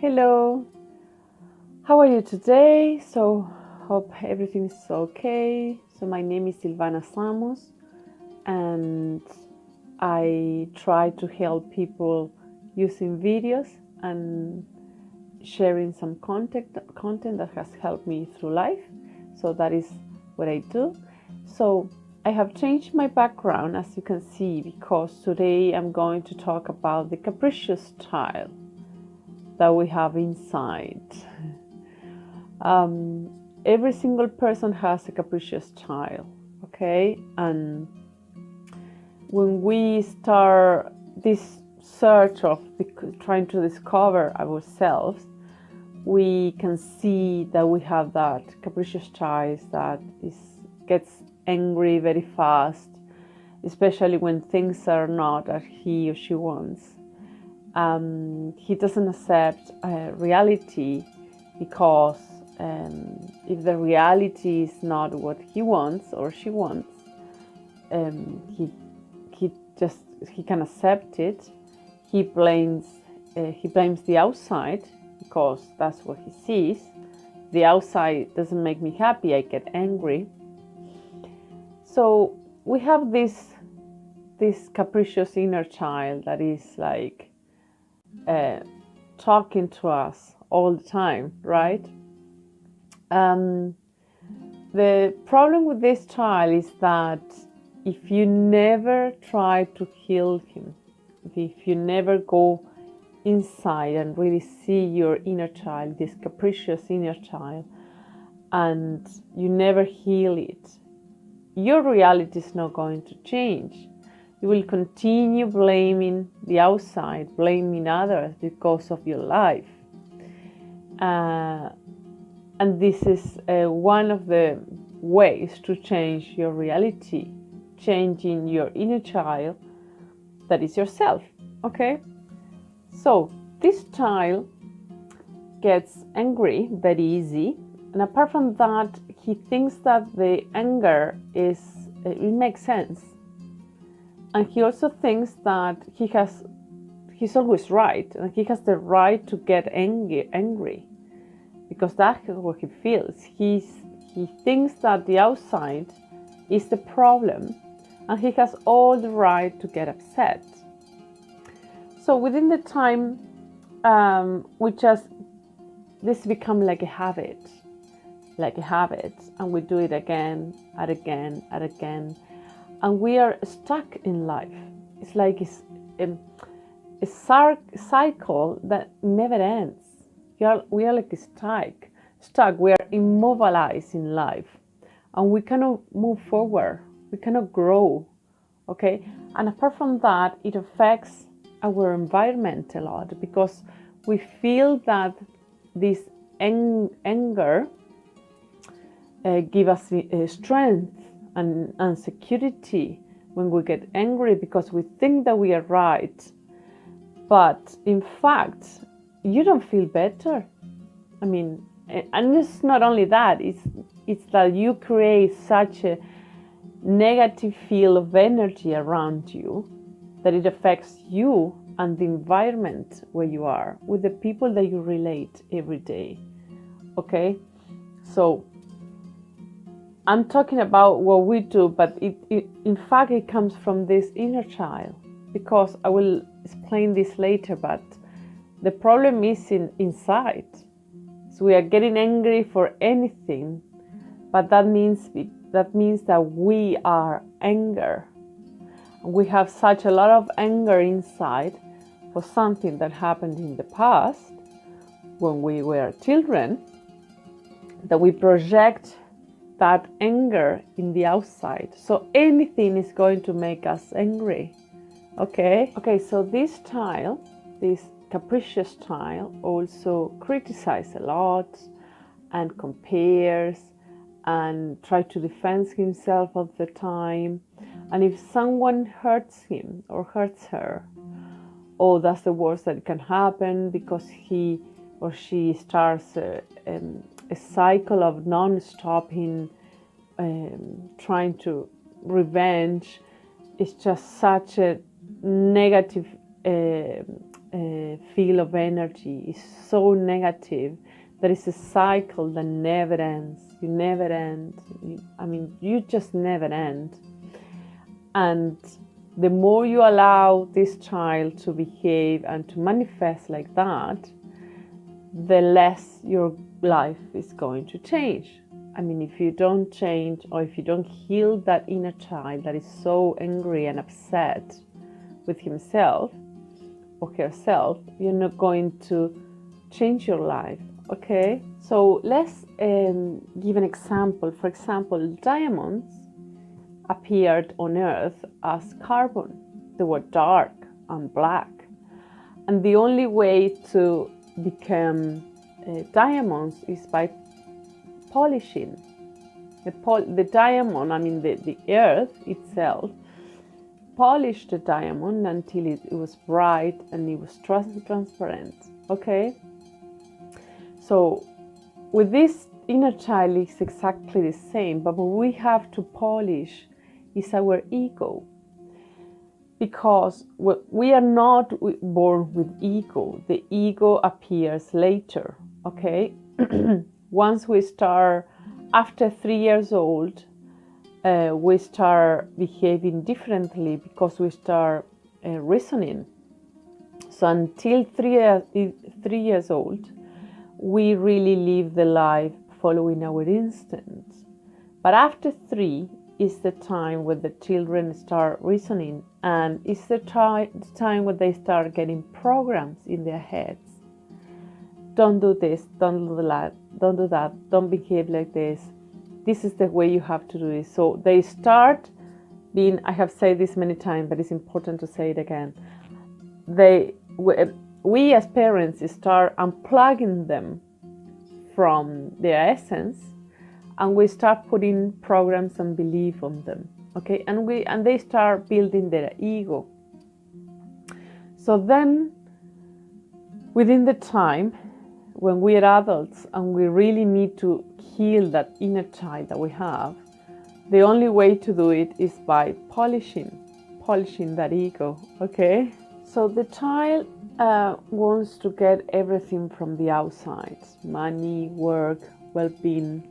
Hello, how are you today? Hope everything is okay. My name is Silvana Samos, and I try to help people using videos and sharing some content that has helped me through life. So that is what I do. So I have changed my background, as you can see, because today I'm going to talk about the capricious child that we have inside. Every single person has a capricious child, okay? And when we start this search of trying to discover ourselves, we can see that we have that capricious child that gets angry very fast, especially when things are not as he or she wants. He doesn't accept reality because if the reality is not what he wants or she wants, he can accept it. He blames the outside because that's what he sees. The outside doesn't make me happy. I get angry. So we have this capricious inner child that is like talking to us all the time, right? The problem with this child is that if you never try to heal him, if you never go inside and really see your inner child, this capricious inner child, and you never heal it, your reality is not going to change. You will continue blaming the outside, blaming others because of your life. And this is one of the ways to change your reality, changing your inner child that is yourself, okay? So this child gets angry very easy. And apart from that, he thinks that the anger it makes sense. And he also thinks that he's always right, and he has the right to get angry because that's what he feels. He thinks that the outside is the problem, and he has all the right to get upset. So within the time, this become like a habit, and we do it again and again and again. And we are stuck in life. It's like a cycle that never ends. We are like stuck. We are immobilized in life. And we cannot move forward. We cannot grow. Okay? And apart from that, it affects our environment a lot because we feel that this anger gives us strength and security when we get angry because we think that we are right. But in fact, you don't feel better. I mean, and it's not only that, it's that you create such a negative field of energy around you that it affects you and the environment where you are, with the people that you relate every day. Okay? So I'm talking about what we do, but in fact, it comes from this inner child, because I will explain this later, but the problem is inside. So we are getting angry for anything, but that means that we are anger. We have such a lot of anger inside for something that happened in the past when we were children, that we project that anger in the outside. So anything is going to make us angry. Okay, so this child, this capricious child, also criticizes a lot and compares and tries to defend himself all the time. And if someone hurts him or hurts her, oh, that's the worst that can happen, because he or she starts a cycle of non-stopping trying to revenge. It's just such a negative field of energy is so negative that it's a cycle that never ends. You never end. You just never end. And the more you allow this child to behave and to manifest like that, the less your life is going to change. If you don't change, or if you don't heal that inner child that is so angry and upset with himself or herself, you're not going to change your life. Okay, so let's give an example. For example, diamonds appeared on Earth as carbon. They were dark and black. And the only way to become diamonds is by polishing. The diamond, the Earth itself, polished the diamond until it was bright and it was transparent. Okay? So with this inner child, it's exactly the same, but what we have to polish is our ego, because we are not born with ego. The ego appears later. Okay. Once we start, after 3 years old, we start behaving differently because we start reasoning. So until 3 years old, we really live the life following our instincts. But after 3 is the time when the children start reasoning, and it's the time when they start getting programs in their heads. Don't do this, don't do that, don't do that, don't behave like this. This is the way you have to do it. So they start being, I have said this many times, but it's important to say it again. We as parents start unplugging them from their essence, and we start putting programs and belief on them. Okay, and they start building their ego. So then, within the time when we are adults and we really need to heal that inner child that we have, the only way to do it is by polishing that ego. Okay, so the child wants to get everything from the outside: money, work, well-being.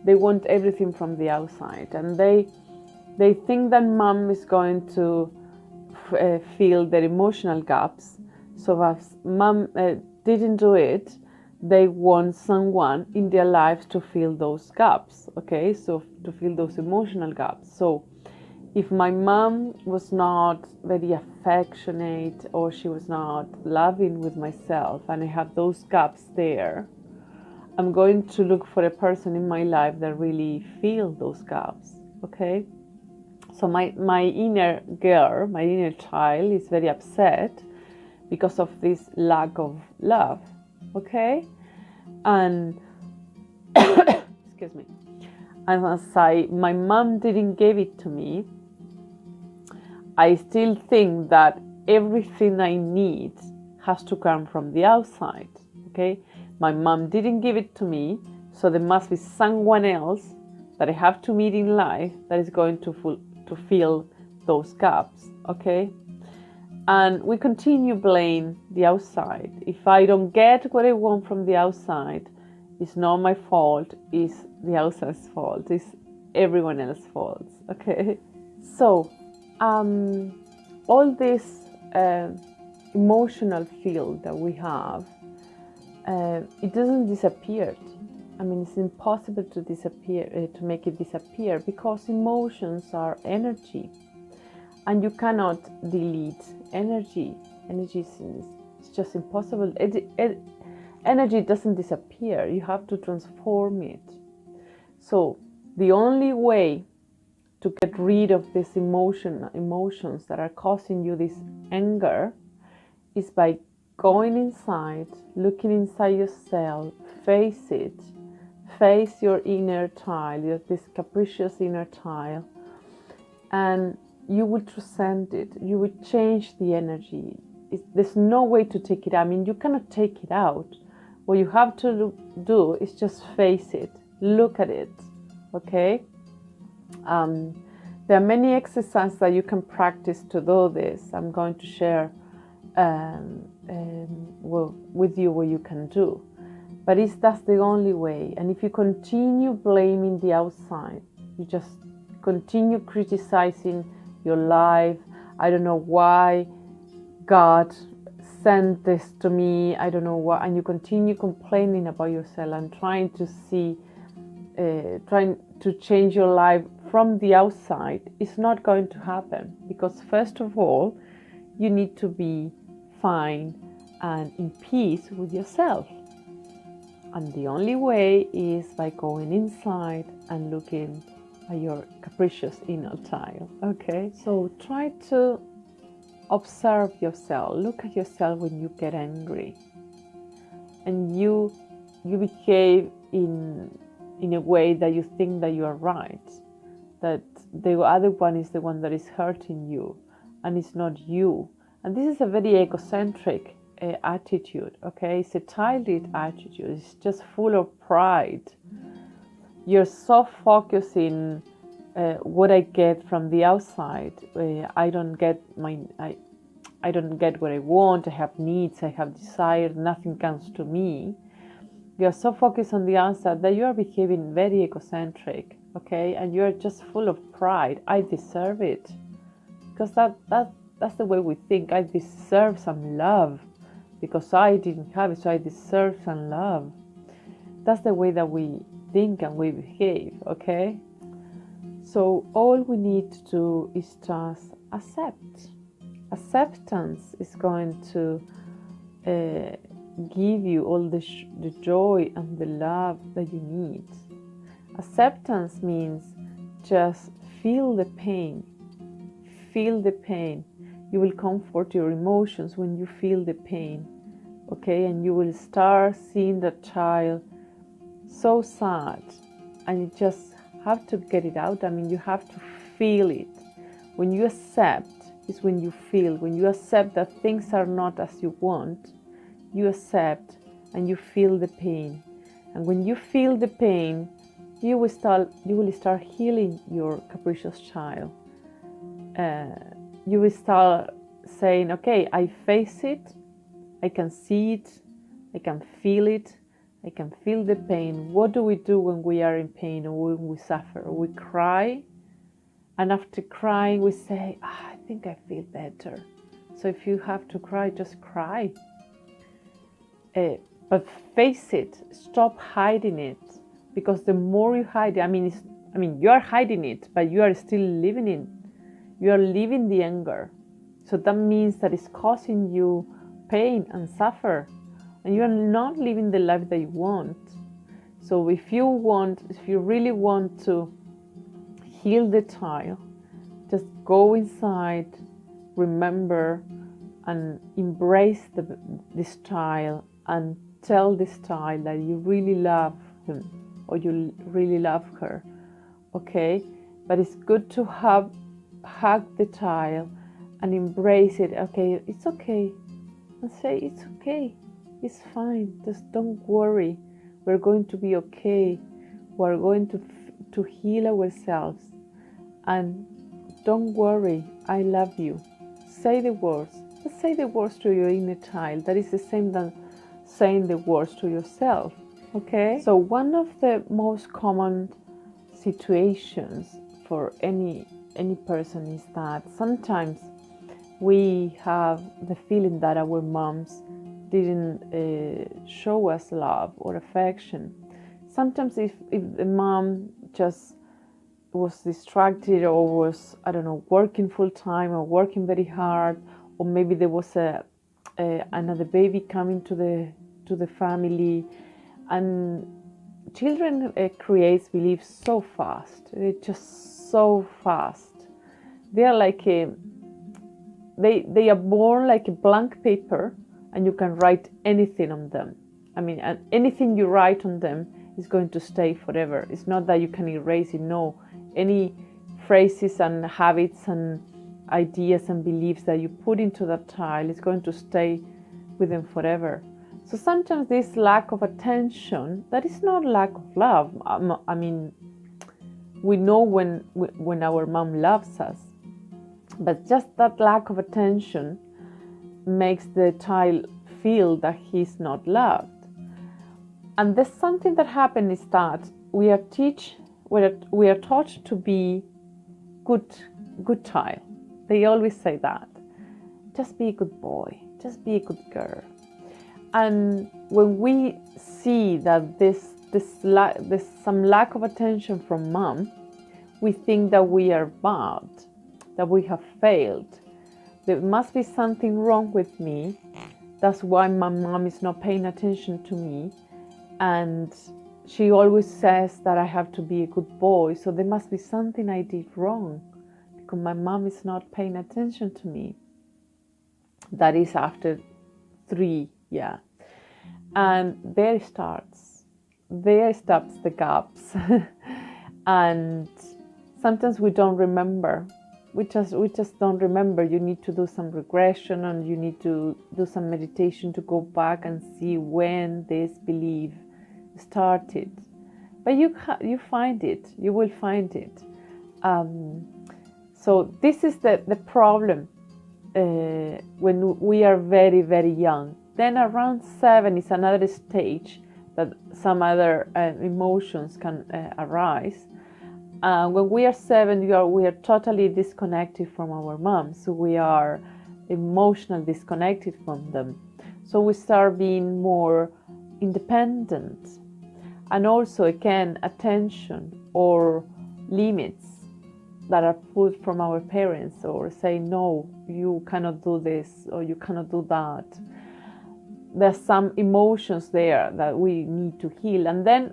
They want everything from the outside, and they think that mom is going to fill their emotional gaps. So as mom didn't do it, they want someone in their lives to fill those gaps. Okay, so to fill those emotional gaps. So if my mom was not very affectionate, or she was not loving with myself, and I have those gaps there, I'm going to look for a person in my life that really fills those gaps. Okay, so my inner girl, my inner child, is very upset because of this lack of love. Okay, and excuse me, and as my mom didn't give it to me, I still think that everything I need has to come from the outside. Okay, my mom didn't give it to me, so there must be someone else that I have to meet in life that is going to fill those gaps. Okay, and we continue blame the outside. If I don't get what I want from the outside, it's not my fault, it's the outside's fault, it's everyone else's fault. Okay, so all this emotional field that we have, it doesn't disappear. It's impossible to make it disappear, because emotions are energy, and you cannot delete energy. Energy is just impossible. Energy doesn't disappear. You have to transform it. So the only way to get rid of these emotions that are causing you this anger is by going inside, looking inside yourself, face it, face your inner child, this capricious inner child, and you will transcend it. You will change the energy. There's no way to take it out. You cannot take it out. What you have to do is just face it, look at it. Okay? There are many exercises that you can practice to do this. I'm going to share with you what you can do. But that's the only way. And if you continue blaming the outside, you just continue criticizing your life. I don't know why God sent this to me. I don't know why. And you continue complaining about yourself and trying to change your life from the outside. It's not going to happen, because first of all, you need to be fine and in peace with yourself. And the only way is by going inside and looking at your capricious inner child. Okay, so try to observe yourself. Look at yourself when you get angry, and you behave in a way that you think that you are right, that the other one is the one that is hurting you, and it's not you. And this is a very egocentric attitude, okay? It's a childish attitude. It's just full of pride. You're so focused in what I get from the outside. I don't get what I want. I have needs. I have desires. Nothing comes to me. You're so focused on the outside that you are behaving very egocentric, okay? And you're just full of pride. I deserve it, because that's the way we think. I deserve some love because I didn't have it, so I deserve some love. That's the way that we think and we behave, okay? So all we need to do is just accept. Acceptance is going to give you all the joy and the love that you need. Acceptance means just feel the pain. Feel the pain. You will comfort your emotions when you feel the pain, okay? And you will start seeing the child so sad, and you just have to get it out. I mean, you have to feel it. When you accept is when you feel. When you accept that things are not as you want, you accept and you feel the pain. And when you feel the pain, you will start healing your capricious child. You will start saying, okay, I face it, I can see it, I can feel it, I can feel the pain. What do we do when we are in pain or when we suffer? We cry, and after crying we say, I think I feel better. So if you have to cry, just cry. But face it, stop hiding it, because the more you hide it, you are hiding it, but you are still living it. You are living the anger. So that means that it's causing you pain and suffer, and you are not living the life that you want. So if you really want to heal the child, just go inside, remember, and embrace this child, and tell this child that you really love him or you really love her, okay? But it's good to hug the child and embrace it. Okay, it's okay. And say, it's okay, it's fine, just don't worry, we're going to be okay, we're going to heal ourselves, and don't worry, I love you. Say the words. Just say the words to your inner child. That is the same than saying the words to yourself, okay? So one of the most common situations for any person is that sometimes we have the feeling that our moms didn't show us love or affection. Sometimes if the mom just was distracted or was, working full time or working very hard, or maybe there was another baby coming to the family, and children create beliefs so fast. They're just so fast. They are like they are born like a blank paper, and you can write anything on them. And anything you write on them is going to stay forever. It's not that you can erase it. No, any phrases and habits and ideas and beliefs that you put into that child is going to stay with them forever. So sometimes this lack of attention, that is not lack of love. We know when our mom loves us, but just that lack of attention makes the child feel that he's not loved. And there's something that happens is that we are taught to be good child. They always say that. Just be a good boy, just be a good girl. And when we see that there's some lack of attention from mom, we think that we are bad, that we have failed. There must be something wrong with me. That's why my mom is not paying attention to me. And she always says that I have to be a good boy. So there must be something I did wrong because my mom is not paying attention to me. That is after 3, yeah. And there stops the gaps. And sometimes we don't remember. We just don't remember. You need to do some regression, and you need to do some meditation to go back and see when this belief started. But you find it. You will find it. So this is the problem when we are very, very young. Then around 7 is another stage that some other emotions can arise. When we are 7, we are totally disconnected from our moms. So we are emotionally disconnected from them. So we start being more independent. And also, again, attention or limits that are put from our parents, or say, no, you cannot do this, or you cannot do that. There's some emotions there that we need to heal. And then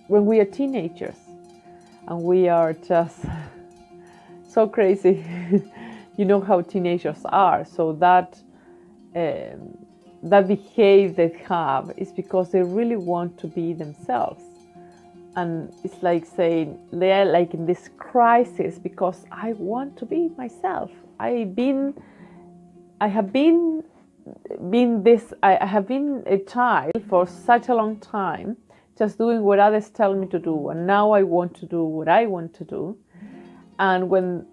when we are teenagers and we are just so crazy, you know how teenagers are. So that behavior they have is because they really want to be themselves. And it's like saying they're like in this crisis because I want to be myself. I have been a child for such a long time, just doing what others tell me to do, and now I want to do what I want to do. And when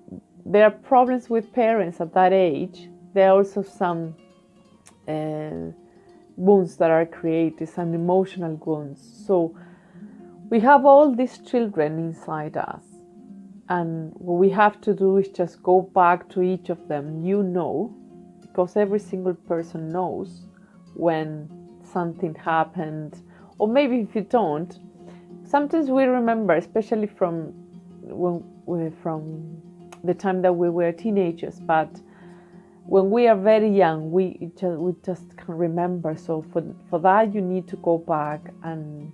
there are problems with parents at that age, there are also some wounds that are created, some emotional wounds. So we have all these children inside us, and what we have to do is just go back to each of them, because every single person knows when something happened. Or maybe if you don't, sometimes we remember, especially from the time that we were teenagers. But when we are very young, we just can't remember. So for that, you need to go back and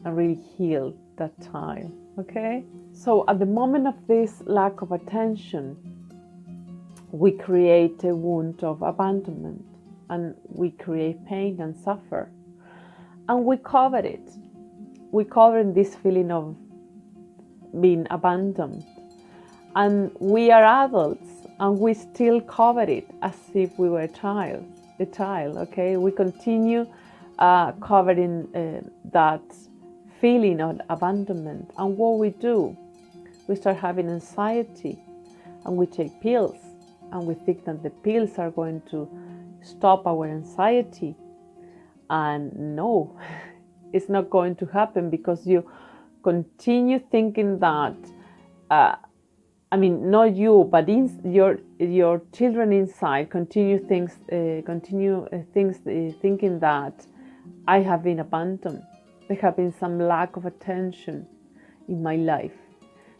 really heal that time. Okay. So at the moment of this lack of attention, we create a wound of abandonment, and we create pain and suffer. And we cover it. We cover this feeling of being abandoned. And we are adults, and we still cover it as if we were a child, okay? We continue covering that feeling of abandonment. And what we do, we start having anxiety, and we take pills, and we think that the pills are going to stop our anxiety. And no, it's not going to happen, because you continue thinking that, not you, but your children inside continue thinking that I have been abandoned. There have been some lack of attention in my life.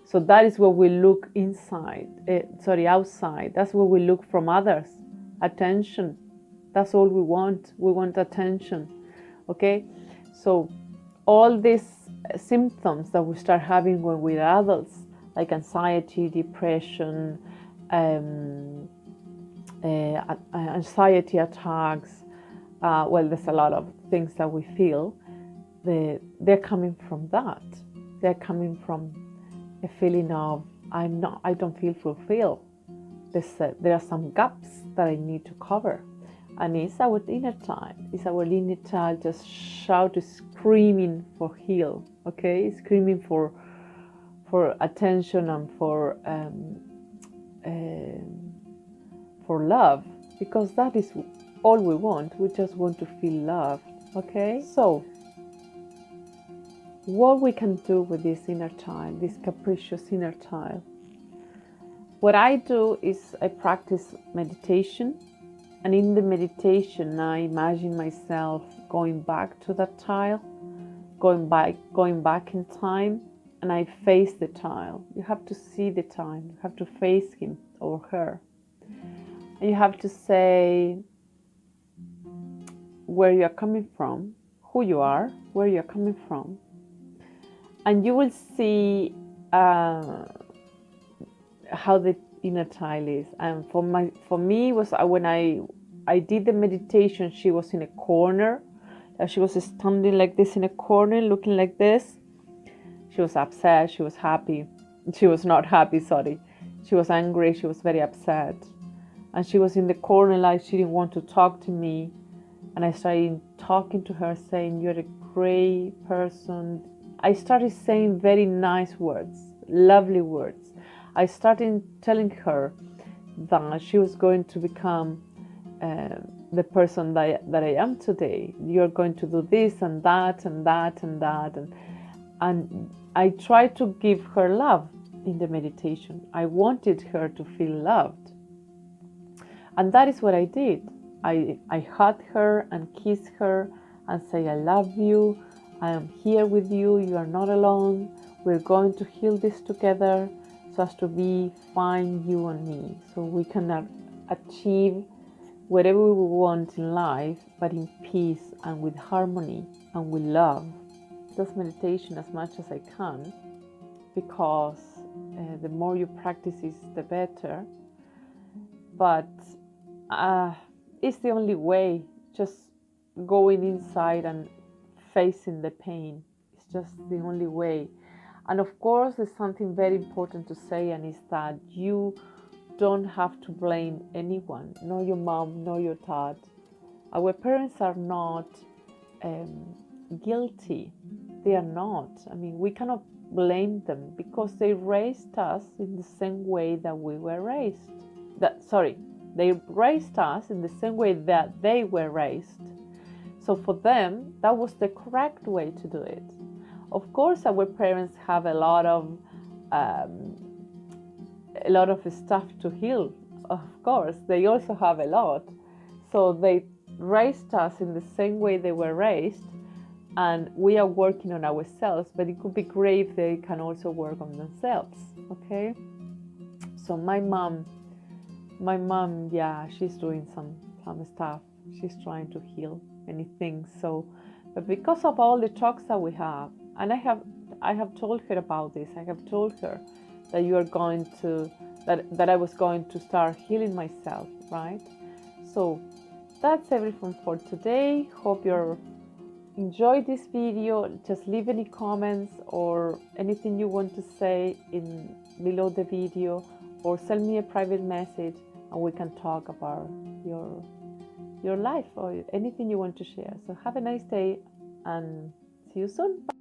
So that is where we look outside. That's where we look from others. Attention. That's all we want. We want attention. Okay? So all these symptoms that we start having when we're adults, like anxiety, depression, anxiety attacks, there's a lot of things that we feel. They're coming from that. They're coming from a feeling of I don't feel fulfilled. There are some gaps that I need to cover. And it's our inner child. It's our inner child just screaming for heal, okay? Screaming for attention and for love, because that is all we want. We just want to feel loved. Okay, so what we can do with this inner child, this capricious inner child. What I do is I practice meditation, and in the meditation I imagine myself going back to that child, going back in time, and I face the child. You have to see the child, you have to face him or her, and you have to say where you are coming from, who you are, where you are coming from, and you will see how the inner child is. And for me was when I did the meditation, she was in a corner. She was standing like this in a corner, looking like this. She was upset, she was happy. She was not happy, sorry. She was angry, she was very upset. And she was in the corner like she didn't want to talk to me. And I started talking to her, saying, "You're a great person." I started saying very nice words, lovely words. I started telling her that she was going to become the person that I am today. You're going to do this and that and that and that. And I tried to give her love in the meditation. I wanted her to feel loved. And that is what I did. I hugged her and kissed her and say, "I love you. I am here with you. You are not alone. We're going to heal this together so as to be fine, you and me. So we can achieve whatever we want in life, but in peace and with harmony and with love." This meditation as much as I can, because the more you practice it, the better. But it's the only way, just going inside and facing the pain. It's just the only way. And of course, there's something very important to say, and is that you don't have to blame anyone, nor your mom, nor your dad. Our parents are not guilty. They are not. I mean, we cannot blame them because they raised us in the same way that we were raised. They raised us in the same way that they were raised. So for them, that was the correct way to do it. Of course, our parents have a lot of stuff to heal. Of course, they also have a lot. So they raised us in the same way they were raised, and we are working on ourselves, but it could be great if they can also work on themselves. Okay? So my mom, yeah, she's doing some stuff. She's trying to heal many things. So, but because of all the talks that we have, and I have told her about this. I have told her that that I was going to start healing myself, right? So that's everything for today. Hope you enjoyed this video. Just leave any comments or anything you want to say below the video, or send me a private message and we can talk about your life or anything you want to share. So have a nice day and see you soon. Bye.